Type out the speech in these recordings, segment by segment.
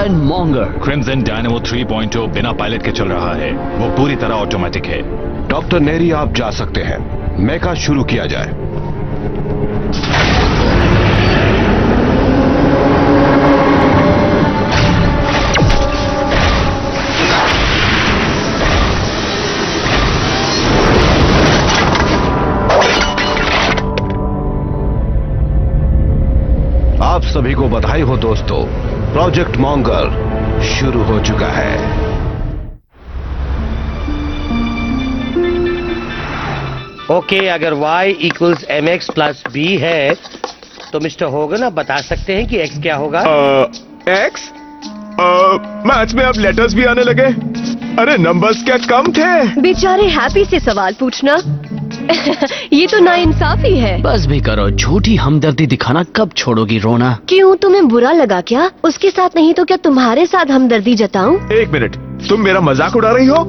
Iron monger. Crimson dynamo 3.0 बिना pilot के चल रहा है, वो पूरी तरह ऑटोमेटिक है। डॉक्टर नेरी, आप जा सकते हैं। मेका शुरू किया जाए। आप सभी को बधाई हो दोस्तों, प्रोजेक्ट मॉन्गर शुरू हो चुका है। ओके, अगर y equals mx plus b है तो मिस्टर होगन आप बता सकते हैं कि x क्या होगा? एक्स मैथ्स में अब लेटर्स भी आने लगे। अरे नंबर्स क्या कम थे? बेचारे हैप्पी से सवाल पूछना। ये तो नाइंसाफी है। बस भी करो, झूठी हमदर्दी दिखाना कब छोड़ोगी रोना? क्यों, तुम्हें बुरा लगा क्या? उसके साथ नहीं तो क्या तुम्हारे साथ हमदर्दी जताऊं? एक मिनट, तुम मेरा मजाक उड़ा रही हो?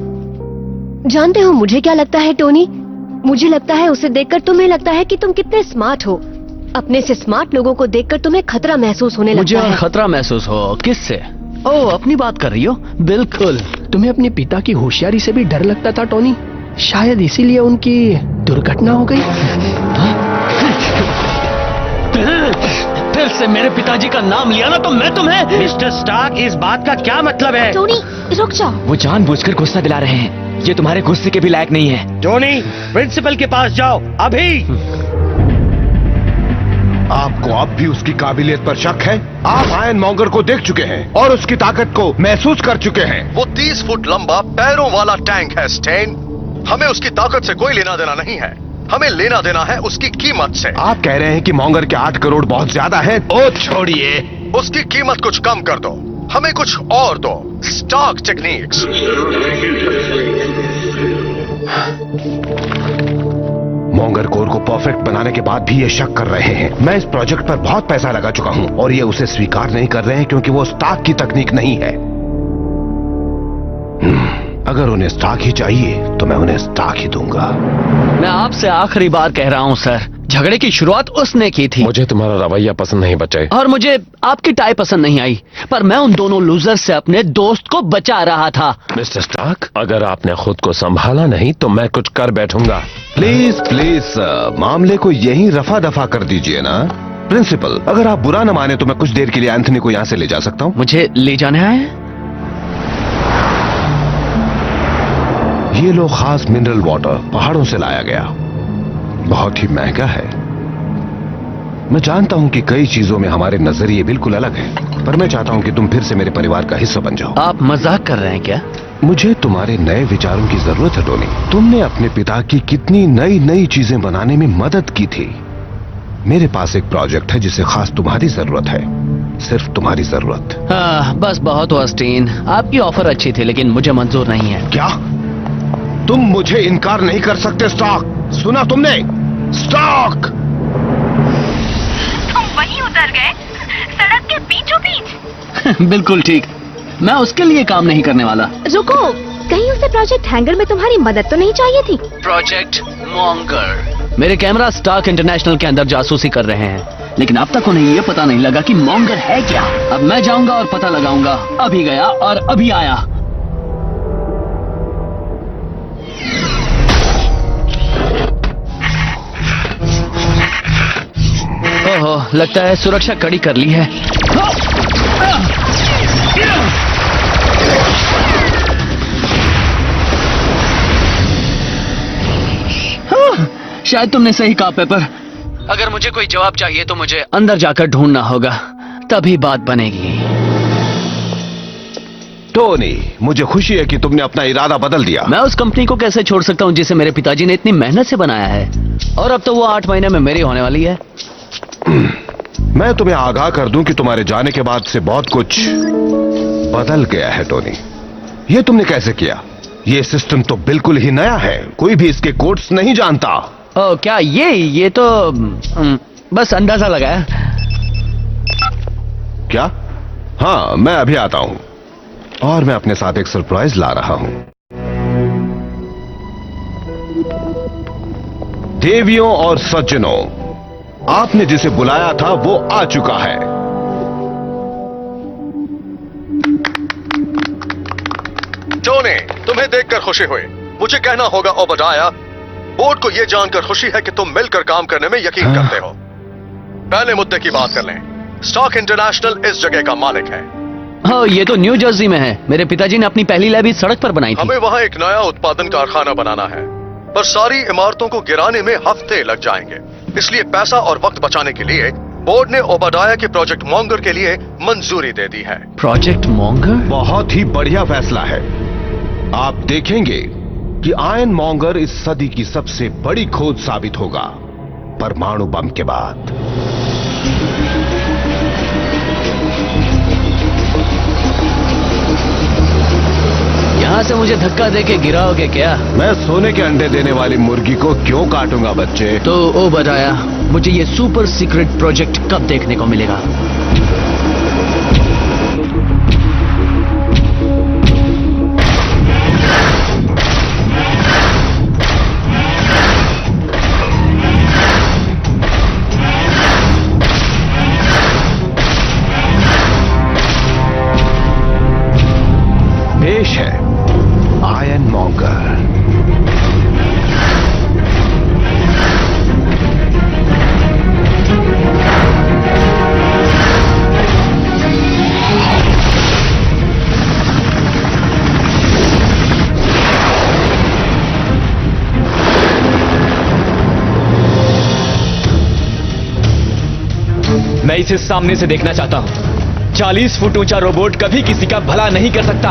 जानते हो मुझे क्या लगता है टोनी? मुझे लगता है उसे देखकर तुम्हें लगता है कि तुम कितने स्मार्ट हो। अपने से स्मार्ट लोगों को देखकर तुम्हें खतरा महसूस होने मुझे लगता है। खतरा महसूस हो? किससे? ओह, अपनी बात कर रही हो? बिल्कुल। तुम्हें अपने पिता की होशियारी से भी डर लगता था टोनी, शायद इसीलिए उनकी दुर्घटना हो गई। फिर से मेरे पिताजी का नाम लिया ना तो मैं तुम्हें। मिस्टर स्टार्क, इस बात का क्या मतलब है? टोनी रुक जाओ। वो जानबूझकर गुस्सा दिला रहे हैं, ये तुम्हारे गुस्से के भी लायक नहीं है। टोनी, प्रिंसिपल के पास जाओ अभी। आपको अब भी उसकी काबिलियत पर शक है? आप आयरन मॉन्गर को देख चुके हैं और उसकी ताकत को महसूस कर चुके हैं। वो 30 फुट लंबा पैरों वाला टैंक है स्टेन। हमें उसकी ताकत से कोई लेना देना नहीं है, हमें लेना देना है उसकी कीमत से। आप कह रहे हैं कि मॉन्गर के 8 करोड़ बहुत ज्यादा है? ओ छोड़िए, उसकी कीमत कुछ कम कर दो, हमें कुछ और दो। स्टार्क टेक्निक्स। मॉन्गर कोर को परफेक्ट बनाने के बाद भी ये शक कर रहे हैं। मैं इस प्रोजेक्ट पर बहुत पैसा लगा चुका हूं और ये उसे स्वीकार नहीं कर रहे हैं क्योंकि वो स्टार्क की तकनीक नहीं है। अगर उन्हें स्टार्क ही चाहिए तो मैं उन्हें स्टार्क ही दूंगा। मैं आपसे आखिरी बार कह रहा हूँ सर, झगड़े की शुरुआत उसने की थी। मुझे तुम्हारा रवैया पसंद नहीं बच्चे। और मुझे आपकी टाई पसंद नहीं आई, पर मैं उन दोनों लूजर से अपने दोस्त को बचा रहा था। मिस्टर स्टार्क, अगर आपने खुद को संभाला नहीं तो मैं कुछ कर बैठूंगा। प्लीज प्लीज सर, मामले को यहीं रफा दफा कर दीजिए ना। प्रिंसिपल, अगर आप बुरा न माने तो मैं कुछ देर के लिए एंथनी को यहाँ से ले जा सकता हूँ। मुझे ले जाने आए? ये लो खास मिनरल वाटर पहाड़ों से लाया गया, बहुत ही महंगा है। मैं जानता हूं कि कई चीजों में हमारे नजरिए बिल्कुल अलग हैं, पर मैं चाहता हूं कि तुम फिर से मेरे परिवार का हिस्सा बन जाओ। आप मजाक कर रहे हैं क्या? मुझे तुम्हारे नए विचारों की जरूरत है टोनी। तुमने अपने पिता की कितनी नई नई चीजें बनाने में मदद की थी। मेरे पास एक प्रोजेक्ट है जिसे खास तुम्हारी जरूरत है, सिर्फ तुम्हारी जरूरत। बस बहुत हुआ स्टीन, आपकी ऑफर अच्छी थी लेकिन मुझे मंजूर नहीं है। क्या तुम मुझे इनकार नहीं कर सकते स्टार्क? सुना तुमने? स्टार्क! तुम वहीं उतर गए, सड़क के बीचों बीच। बिल्कुल ठीक, मैं उसके लिए काम नहीं करने वाला। रुको, कहीं उसे प्रोजेक्ट हैंगर में तुम्हारी मदद तो नहीं चाहिए थी? Project monger. मेरे कैमरा स्टार्क इंटरनेशनल के अंदर जासूसी कर रहे हैं, लेकिन अब तक उन्हें ये पता नहीं लगा कि मॉन्गर है क्या। अब मैं जाऊंगा और पता लगाऊंगा। अभी गया और अभी आया। ओहो, लगता है सुरक्षा कड़ी कर ली है। शायद तुमने सही कहा पेपर। अगर मुझे कोई जवाब चाहिए तो मुझे अंदर जाकर ढूंढना होगा, तभी बात बनेगी। टोनी, मुझे खुशी है कि तुमने अपना इरादा बदल दिया। मैं उस कंपनी को कैसे छोड़ सकता हूँ जिसे मेरे पिताजी ने इतनी मेहनत से बनाया है, और अब तो वो 8 महीने में मेरी होने वाली है। मैं तुम्हें आगाह कर दूं कि तुम्हारे जाने के बाद से बहुत कुछ बदल गया है टोनी। ये तुमने कैसे किया? ये सिस्टम तो बिल्कुल ही नया है, कोई भी इसके कोड्स नहीं जानता। ओ क्या ये तो बस अंदाजा लगाया। क्या? हाँ, मैं अभी आता हूं और मैं अपने साथ एक सरप्राइज ला रहा हूं। देवियों और सज्जनों, आपने जिसे बुलाया था वो आ चुका है। देखकर खुशी हुई। मुझे कहना होगा ओबडाया, बोर्ड को यह जानकर खुशी है कि तुम मिलकर काम करने में यकीन करते हो। पहले मुद्दे की बात कर लें। स्टॉक इंटरनेशनल इस जगह का मालिक है। हाँ, ये तो न्यू जर्सी में है। मेरे पिताजी ने अपनी पहली लैब इस सड़क पर बनाई थी। हमें वहां एक नया उत्पादन कारखाना बनाना है, पर सारी इमारतों को गिराने में हफ्ते लग जाएंगे। इसलिए पैसा और वक्त बचाने के लिए बोर्ड ने ओबडाया के प्रोजेक्ट मॉन्गर के लिए मंजूरी दे दी है। Project monger? बहुत ही बढ़िया फैसला है। आप देखेंगे कि आयन मॉन्गर इस सदी की सबसे बड़ी खोज साबित होगा, परमाणु बम के बाद। यहाँ से मुझे धक्का देके गिराओगे क्या? मैं सोने के अंडे देने वाली मुर्गी को क्यों काटूंगा बच्चे? तो ओ बताया, मुझे ये सुपर सीक्रेट प्रोजेक्ट कब देखने को मिलेगा? पेश है आयन मॉन्गर। मैं इसे सामने से देखना चाहता हूं। 40 फुट ऊंचा रोबोट कभी किसी का भला नहीं कर सकता।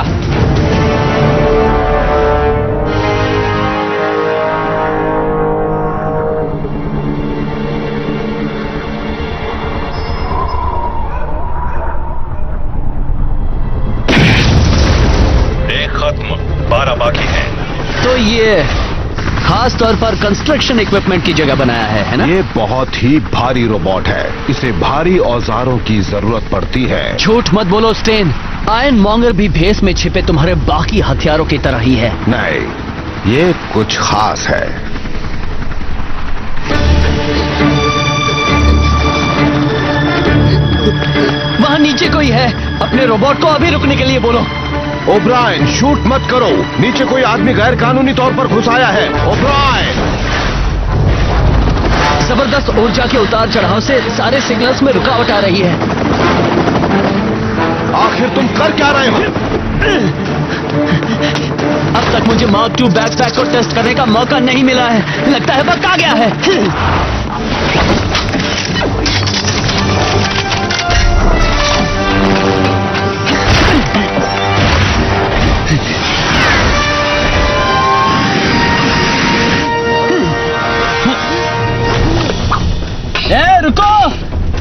एक खत्म, 12 बाकी हैं। तो ये खास तौर पर कंस्ट्रक्शन इक्विपमेंट की जगह बनाया है ना? ये बहुत ही भारी रोबोट है। इसे भारी औजारों की जरूरत पड़ती है। झूठ मत बोलो स्टेन। आयन मॉन्गर भी भेस में छिपे तुम्हारे बाकी हथियारों की तरह ही है। नहीं, ये कुछ खास है। वहां नीचे कोई है। अपने रोबोट को अभी रुकने के लिए बोलो। ओब्रायन, शूट मत करो। नीचे कोई आदमी गैर कानूनी तौर पर घुस आया है। ओब्रायन! जबरदस्त ऊर्जा के उतार चढ़ाव से सारे सिग्नल्स में रुकावट आ रही है। आखिर तुम कर क्या रहे हो? अब तक मुझे मार्क II बैकपैक को टेस्ट करने का मौका नहीं मिला है। लगता है वक्त आ गया है। ए, रुको!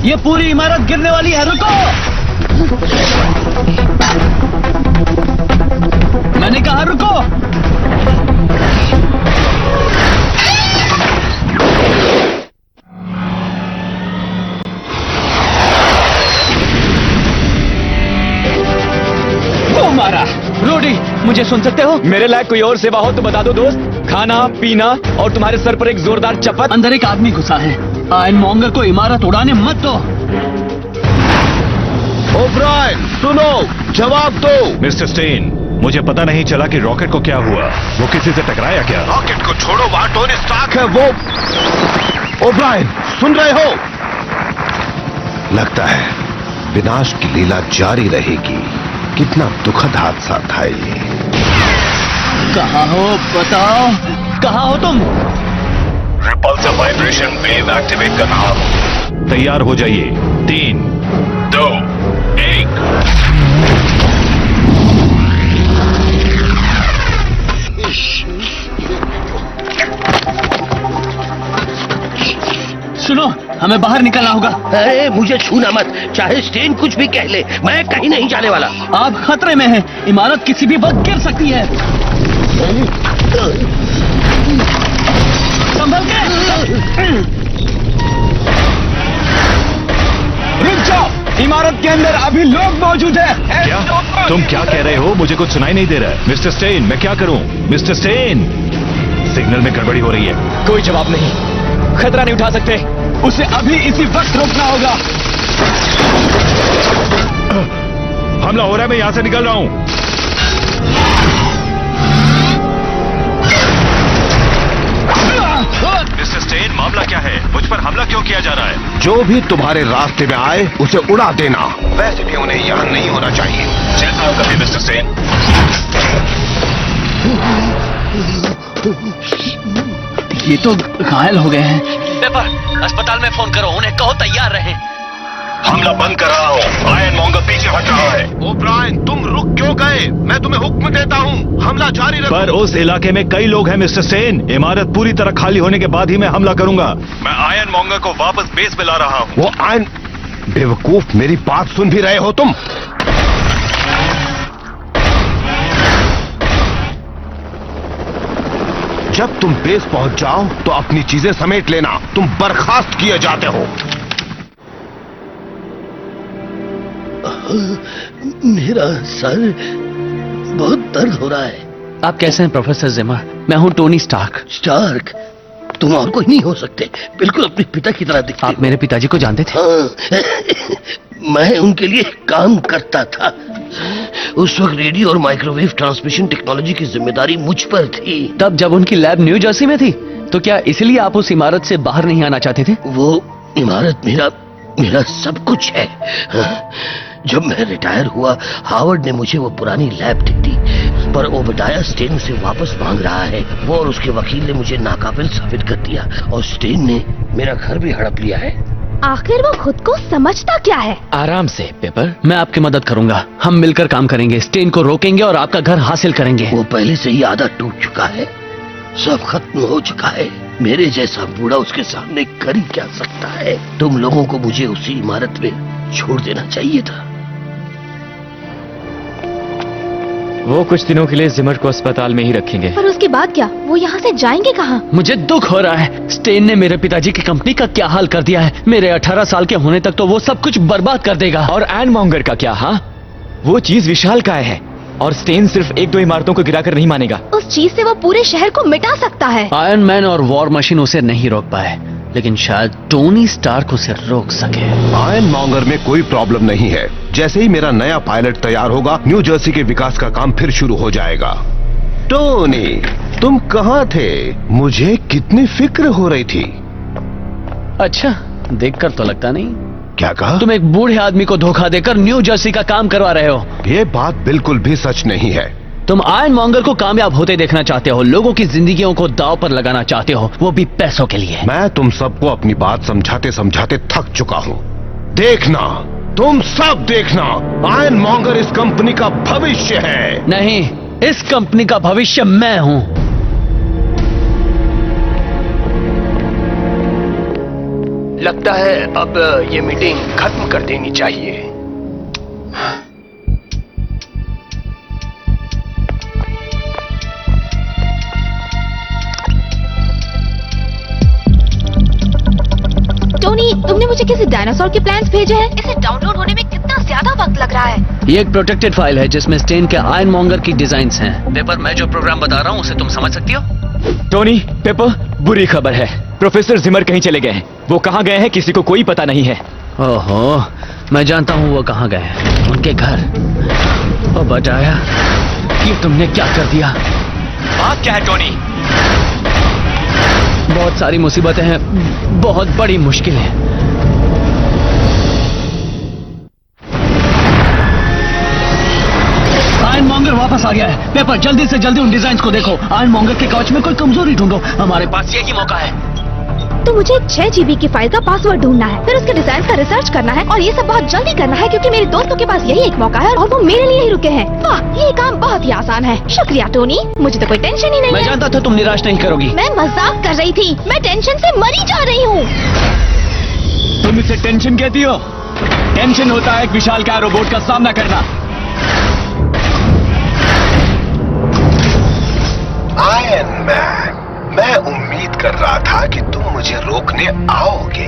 ये पूरी इमारत गिरने वाली है। रुको! मैंने कहा रुको! वो मारा। रोडी, मुझे सुन सकते हो? मेरे लायक कोई और सेवा हो तो बता दो दोस्त। खाना पीना और तुम्हारे सर पर एक जोरदार चपत। अंदर एक आदमी घुसा है। आयन मॉन्गर को इमारत उड़ाने मत दो। ओब्रायन, सुनो, जवाब दो। मिस्टर स्टेन, मुझे पता नहीं चला कि रॉकेट को क्या हुआ। वो किसी से टकराया क्या? रॉकेट को छोड़ो, वहां टोनी स्टार्क है। वो ओब्रायन, सुन रहे हो? लगता है विनाश की लीला जारी रहेगी। कितना दुखद हादसा था ये। कहाँ हो बताओ? कहाँ हो तुम? रिपल्सर वाइब्रेशन वेव एक्टिवेट कर रहा हूं। तैयार हो जाइए। 3, 2, 1। सुनो, हमें बाहर निकलना होगा। अरे मुझे छूना मत, चाहे स्टेन कुछ भी कह ले, मैं कहीं नहीं जाने वाला। आप खतरे में हैं। इमारत किसी भी वक्त गिर सकती है। संभल के। रुक जाओ, इमारत के अंदर अभी लोग मौजूद हैं। क्या? तुम क्या कह रहे हो? मुझे कुछ सुनाई नहीं दे रहा है। मिस्टर स्टेन, मैं क्या करूं? मिस्टर स्टेन, सिग्नल में गड़बड़ी हो रही है। कोई जवाब नहीं। खतरा नहीं उठा सकते। उसे अभी इसी वक्त रोकना होगा। हमला हो रहा है, मैं यहां से निकल रहा हूं। जो भी तुम्हारे रास्ते में आए उसे उड़ा देना। वैसे भी उन्हें यहाँ नहीं होना चाहिए। जैसा आप कभी मिस्टर सेन। ये तो घायल हो गए हैं। पेपर, अस्पताल में फोन करो, उन्हें कहो तैयार रहें। हमला बंद कर रहा हूँ। आयरन मॉन्गर पीछे हट रहा है। ओब्रायन, तुम रुक क्यों गए? मैं तुम्हें हुक्म देता हूँ, हमला जारी रखो। पर उस इलाके में कई लोग हैं मिस्टर सेन। इमारत पूरी तरह खाली होने के बाद ही मैं हमला करूंगा। मैं आयरन मॉन्गर को वापस बेस पे ला रहा हूँ। वो आयन... बेवकूफ, मेरी बात सुन भी रहे हो तुम? जब तुम बेस पहुंच जाओ तो अपनी चीजें समेट लेना। तुम बर्खास्त किए जाते हो। मेरा सर बहुत दर्द हो रहा है। आप कैसे हैं प्रोफेसर जिमर? मैं हूं टोनी स्टार्क। स्टार्क, तुम और कोई नहीं हो सकते। बिल्कुल अपने पिता की तरह दिखते आप मेरे पिताजी को जानते थे? हाँ, मैं उनके लिए काम करता था। उस वक्त रेडियो और माइक्रोवेव ट्रांसमिशन टेक्नोलॉजी की जिम्मेदारी मुझ पर थी। तब जब उनकी लैब न्यू जर्सी में थी, तो क्या इसलिए आप उस इमारत से बाहर नहीं आना चाहते थे? वो इमारत मेरा सब कुछ है। हाँ, जब मैं रिटायर हुआ, हार्वर्ड ने मुझे वो पुरानी लैब दे दी, पर ओबडाया स्टेन उसे वापस मांग रहा है। वो और उसके वकील ने मुझे नाकाबिल साबित कर दिया और स्टेन ने मेरा घर भी हड़प लिया है। आखिर वो खुद को समझता क्या है? आराम से पेपर। मैं आपकी मदद करूंगा। हम मिलकर काम करेंगे, स्टेन को रोकेंगे और आपका घर हासिल करेंगे। वो पहले से ही आधा टूट चुका है, सब खत्म हो चुका है। मेरे जैसा बूढ़ा उसके सामने कर ही क्या सकता है? तुम लोगों को मुझे उसी इमारत में छोड़ देना चाहिए था। वो कुछ दिनों के लिए जिमर को अस्पताल में ही रखेंगे। पर उसके बाद क्या? वो यहाँ से जाएंगे कहाँ? मुझे दुख हो रहा है। स्टेन ने मेरे पिताजी की कंपनी का क्या हाल कर दिया है। मेरे 18 साल के होने तक तो वो सब कुछ बर्बाद कर देगा। और आयरन मॉन्गर का क्या? हाँ, वो चीज विशालकाय है और स्टेन सिर्फ 1-2 इमारतों को गिराकर नहीं मानेगा। उस चीज से वो पूरे शहर को मिटा सकता है। आयरन मैन और वॉर मशीन उसे नहीं रोक पाए, लेकिन शायद टोनी स्टार्क उसे रोक सके। आयरन मॉन्गर में कोई प्रॉब्लम नहीं है। जैसे ही मेरा नया पायलट तैयार होगा, न्यू जर्सी के विकास का काम फिर शुरू हो जाएगा। टोनी, तुम कहाँ थे? मुझे कितनी फिक्र हो रही थी। अच्छा, देखकर तो लगता नहीं। क्या कहा? तुम एक बूढ़े आदमी को धोखा देकर न्यू जर्सी का काम करवा रहे हो। ये बात बिल्कुल भी सच नहीं है। तुम आयरन मॉन्गर को कामयाब होते देखना चाहते हो, लोगों की जिंदगियों को दांव पर लगाना चाहते हो, वो भी पैसों के लिए। मैं तुम सबको अपनी बात समझाते समझाते थक चुका हूँ। देखना, तुम सब देखना, आयरन मॉन्गर इस कंपनी का भविष्य है। नहीं, इस कंपनी का भविष्य मैं हूँ। लगता है अब ये मीटिंग खत्म कर देनी चाहिए। टोनी, तुमने मुझे किसी डायनासोर के प्लान्स भेजे हैं। इसे डाउनलोड होने में कितना ज्यादा वक्त लग रहा है। ये एक प्रोटेक्टेड फाइल है जिसमें स्टेन के आयरन मॉन्गर की डिजाइन्स हैं। पेपर, मैं जो प्रोग्राम बता रहा हूँ उसे तुम समझ सकती हो? टोनी, पेपर, बुरी खबर है। प्रोफेसर जिमर कहीं चले गए हैं। वो कहाँ गए हैं किसी को कोई पता नहीं है। ओहो, मैं जानता हूँ वो कहाँ गए हैं। उनके घर। ओ बताया, ये तुमने क्या कर दिया? बात क्या है टोनी? बहुत सारी मुसीबतें हैं, बहुत बड़ी मुश्किल है। आयरन मॉन्गर वापस आ गया है। पेपर, जल्दी से जल्दी उन डिजाइन्स को देखो। आयरन मॉन्गर के कवच में कोई कमजोरी ढूंढो। हमारे पास यही मौका है। तो मुझे 6 GB की फाइल का पासवर्ड ढूंढना है, फिर उसके डिजाइन का रिसर्च करना है और ये सब बहुत जल्दी करना है क्योंकि मेरे दोस्तों के पास यही एक मौका है और वो मेरे लिए ही रुके हैं। वाह, ये काम बहुत ही आसान है। शुक्रिया टोनी, मुझे तो कोई टेंशन ही नहीं मैं है। जानता था तुम निराश नहीं करोगी। मैं मजाक कर रही थी, मैं टेंशन से मरी जा रही हूँ। तुम इसे टेंशन कहती हो? टेंशन होता है एक विशालकाय रोबोट का सामना करना। आयरन मैन, मैं उम्मीद कर रहा था कि तुम मुझे रोकने आओगे।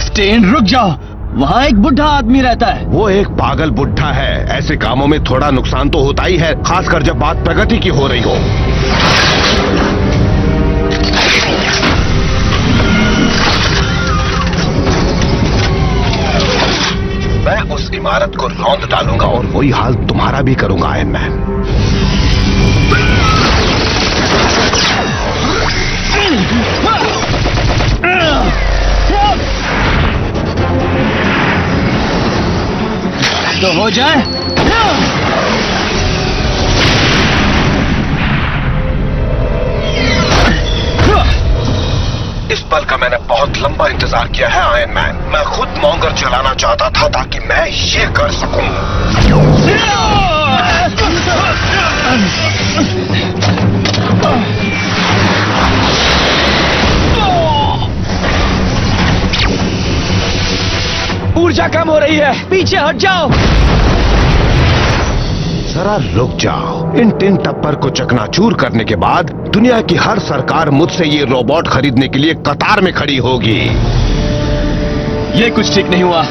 स्टेन, रुक जाओ। वहाँ एक बुढ़ा आदमी रहता है। वो एक पागल बुढ़ा है। ऐसे कामों में थोड़ा नुकसान तो होता ही है, खासकर जब बात प्रगति की हो रही हो। मैं उस इमारत को रौंद डालूंगा और वही हाल तुम्हारा भी करूंगा आयरन मैन। तो हो जाए। इस पल का मैंने बहुत लंबा इंतजार किया है आयरन मैन। मैं खुद मॉन्गर चलाना चाहता था ताकि मैं ये कर सकूं। ऊर्जा कम हो रही है, पीछे हट जाओ। जरा रुक जाओ। इन टिन टप्पर को चकनाचूर करने के बाद दुनिया की हर सरकार मुझसे ये रोबोट खरीदने के लिए कतार में खड़ी होगी। ये कुछ ठीक नहीं हुआ।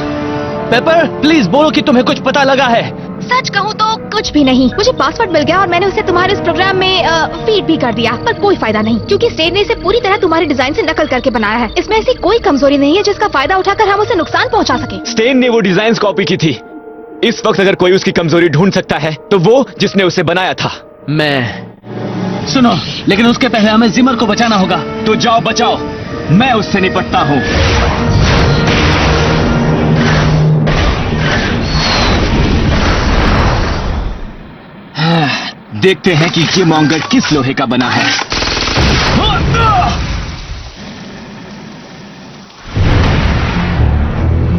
पेपर, प्लीज बोलो कि तुम्हें कुछ पता लगा है। सच कहूँ तो कुछ भी नहीं। मुझे पासवर्ड मिल गया और मैंने उसे तुम्हारे इस प्रोग्राम में फीड भी कर दिया, पर कोई फायदा नहीं, क्योंकि स्टेन ने इसे पूरी तरह तुम्हारे डिजाइन से नकल करके बनाया है। इसमें ऐसी कोई कमजोरी नहीं है जिसका फायदा उठाकर हम उसे नुकसान पहुंचा सके। स्टेन ने वो डिजाइन कॉपी की थी। इस वक्त अगर कोई उसकी कमजोरी ढूंढ सकता है तो वो जिसने उसे बनाया था। सुनो, लेकिन उसके पहले हमें जिमर को बचाना होगा। तो जाओ बचाओ, मैं उससे निपटता हूं। देखते हैं कि ये मॉन्गर किस लोहे का बना है।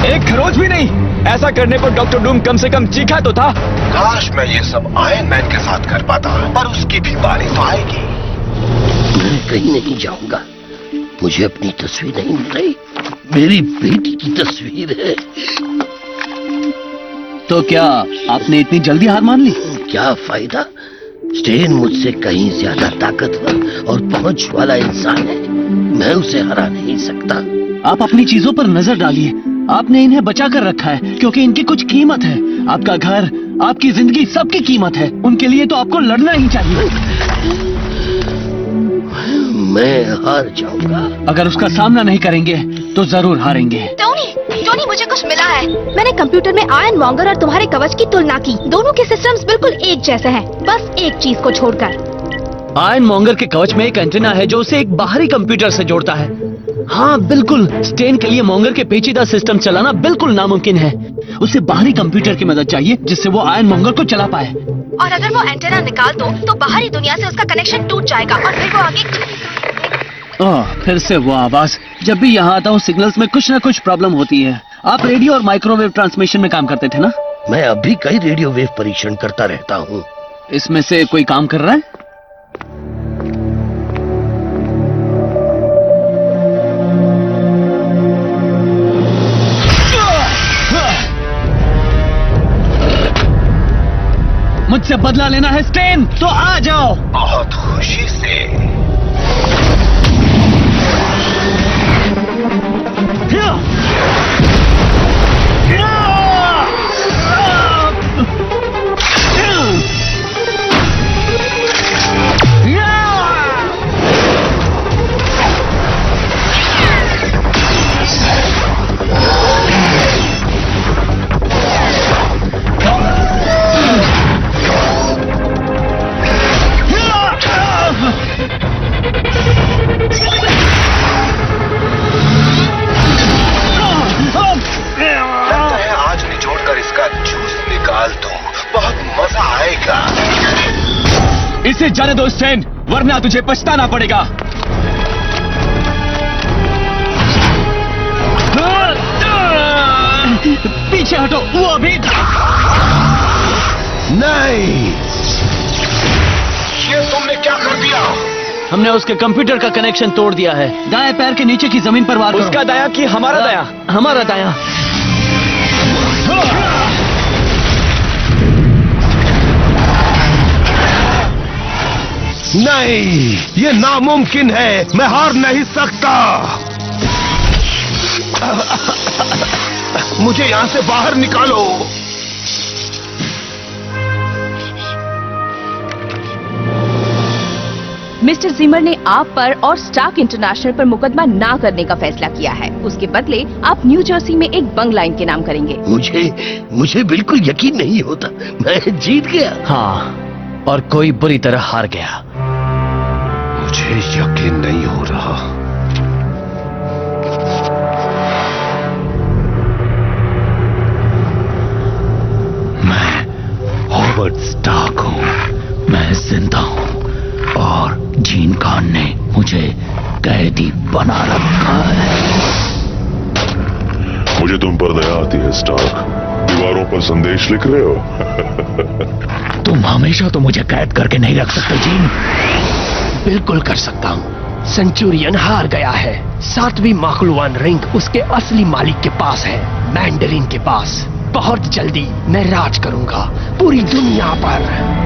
एक खरोच भी नहीं। ऐसा करने पर डॉक्टर डूम कम से कम चीखा तो था। काश मैं ये सब आयरन मैन के साथ कर पाता, पर उसकी भी बारी तो आएगी। मैं कहीं नहीं जाऊंगा। मुझे अपनी तस्वीर नहीं मिल रही। मेरी बेटी की तस्वीर है। तो क्या आपने इतनी जल्दी हार मान ली? क्या फायदा? स्टेन मुझसे कहीं ज्यादा ताकतवर और पहुंच वाला इंसान है। मैं उसे हरा नहीं सकता। आप अपनी चीजों पर नजर डालिए। आपने इन्हें बचा कर रखा है क्योंकि इनकी कुछ कीमत है। आपका घर, आपकी जिंदगी, सबकी कीमत है। उनके लिए तो आपको लड़ना ही चाहिए। मैं हार जाऊंगा। अगर उसका सामना नहीं करेंगे तो जरूर हारेंगे। टोनी, मुझे कुछ मिला है। मैंने कंप्यूटर में आयरन मॉन्गर और तुम्हारे कवच की तुलना की। दोनों के सिस्टम्स बिल्कुल एक जैसे हैं, बस एक चीज को छोड़कर। आयरन मॉन्गर के कवच में एक एंटेना है जो उसे एक बाहरी कंप्यूटर से जोड़ता है। हाँ बिल्कुल, स्टेन के लिए मॉन्गर के पेचीदा सिस्टम चलाना बिल्कुल नामुमकिन है। उसे बाहरी कंप्यूटर की मदद चाहिए जिससे वो आयरन मॉन्गर को चला पाए। और अगर वो एंटेना निकाल दो तो बाहरी दुनिया से उसका कनेक्शन टूट जाएगा और फिर वो आगे। फिर से वो आवाज। जब भी यहाँ आता हूँ सिग्नल्स में कुछ न कुछ प्रॉब्लम होती है। आप रेडियो और माइक्रोवेव ट्रांसमिशन में काम करते थे ना? मैं अभी कई रेडियो वेव परीक्षण करता रहता हूँ। इसमें से कोई काम कर रहा है? मुझसे बदला लेना है स्टेन, तो आ जाओ। बहुत खुशी से। इसे जाने दो स्टेन, वरना तुझे पछताना पड़ेगा। पीछे हटो, वो अभी नहीं। ये तुमने क्या कर दिया? हमने उसके कंप्यूटर का कनेक्शन तोड़ दिया है। दाएं पैर के नीचे की जमीन पर वार करो। उसका दायां कि हमारा दायां? हमारा दायां। नहीं, ये नामुमकिन है। मैं हार नहीं सकता। मुझे यहां से बाहर निकालो। मिस्टर जिमर ने आप पर और स्टार्क इंटरनेशनल पर मुकदमा ना करने का फैसला किया है। उसके बदले आप न्यू जर्सी में एक बंगला इनके नाम करेंगे। मुझे बिल्कुल यकीन नहीं होता। मैं जीत गया। हाँ, और कोई बुरी तरह हार गया। मुझे यकीन नहीं हो रहा। मुझे कैदी बना रखा है। मुझे तुम पर दया आती है स्टार्क। दीवारों पर संदेश लिख रहे हो? तुम हमेशा तो मुझे कैद करके नहीं रख सकते जीन। बिल्कुल कर सकता हूँ। सेंचुरियन हार गया है। 7वीं माखलुआन रिंग उसके असली मालिक के पास है, मैंडरिन के पास। बहुत जल्दी मैं राज करूंगा पूरी दुनिया पर।